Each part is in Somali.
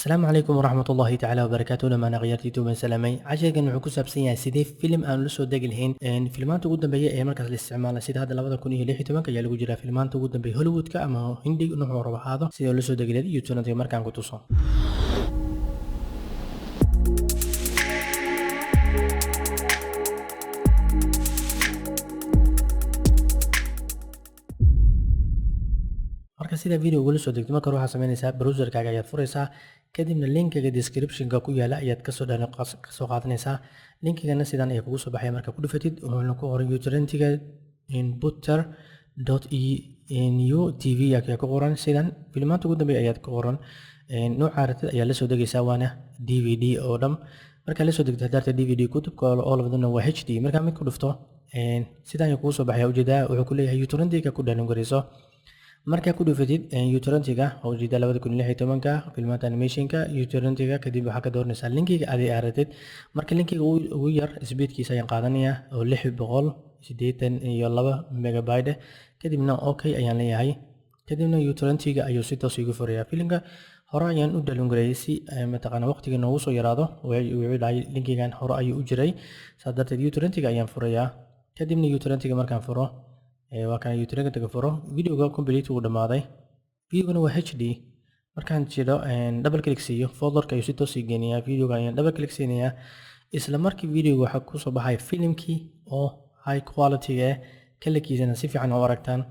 Asalaamu calaykum waraxmatullaahi tacaala wabarakaatu dhamaan akhyaartiitu baan salaamay casharkan wuxuu ku saabsan yahay sidee filim aan la soo degi lahayn filmaanta ugu dambeeya ee markaas la isticmaala sida hadda 2016 ayaa lagu jiraa filmaanta ugu dambeeya Hollywoodka ama Hindiga nuuxuu rabo ahaado sidoo la soo degi lahayd YouTube markaan ku tuso marka sida video ugu soo degto marka waxaad sameynaysaa browserkaaga ayaad furaysaa kadibna linkiga description-ka ku yaala ayaad kasoo qaadanaysaa linkigana sidan ayaa kugu soo baxaya marka ku dhufatid wuxuuna ku qoran userentiga inbutter.eu tv ayaa ku qoran sidan filmaanta ugu dambeeya ayaad ku qoran nooca aratid ayaa la soo degaysaa waana dvd oo dhan marka la soo degto hadarta dvd kutubka all of them waa hd marka mid ku dhufto sidan ayaa kugu soo baxaya ujeedaa wuxuu ku leeyahay userentiga ku download gareyso markaa ku dhufatid utorrentiga oo ujeeda 2016 filmaanta animationka utorrentiga kadib waxaa ka dooranaysaa linkiga aad aratid marka linkiga ugu yar speedkiisa ayaan qaadanayaa oo 682 megabyte kadibna okay ayaan leeyahay kadibna utorrentiga ayuu si toos igu furayaa filimka hore ayaan u download si mataqaana waqtiga noogu soo yaraado wuu dhacay linkigan hore ayuu u jiray saas darteed utorrentiga ayaan furayaa kadibna utorrentiga markaan furo waa kan utorrentiga furo videoga complete uu dhamaaday videogana waa hd markaan jiro double click siiyo folderka ayuu si toos geenayaa videoga ayaan double click siinayaa isla markii videoga waxaa ku soo baxay filimkii oo high quality ah kalikiisana si fiican u aragtaan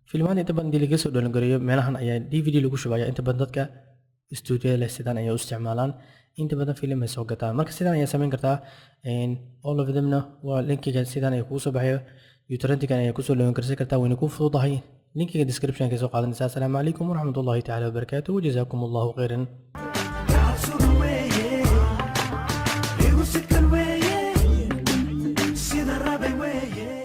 filmaan inta badan laga soo dhalingareeyo meelahan ayaa dvd lagu shubaya inta badan dadka studio leh sidan ayay u isticmaalaan inta badan film ay soo gataan marka sidan ayaa sameyn kartaa all of them waa linkiga sidan ay kugu soo baxayo utorrentigan ayaa kusoo dhawaan kartaa wayna ku fududahay linkiga description ka soo qaadanaysaa. Asalaamu calaykum waraxmatullaahi tacaala wabarakaatuh, jazaakum allahu khayran.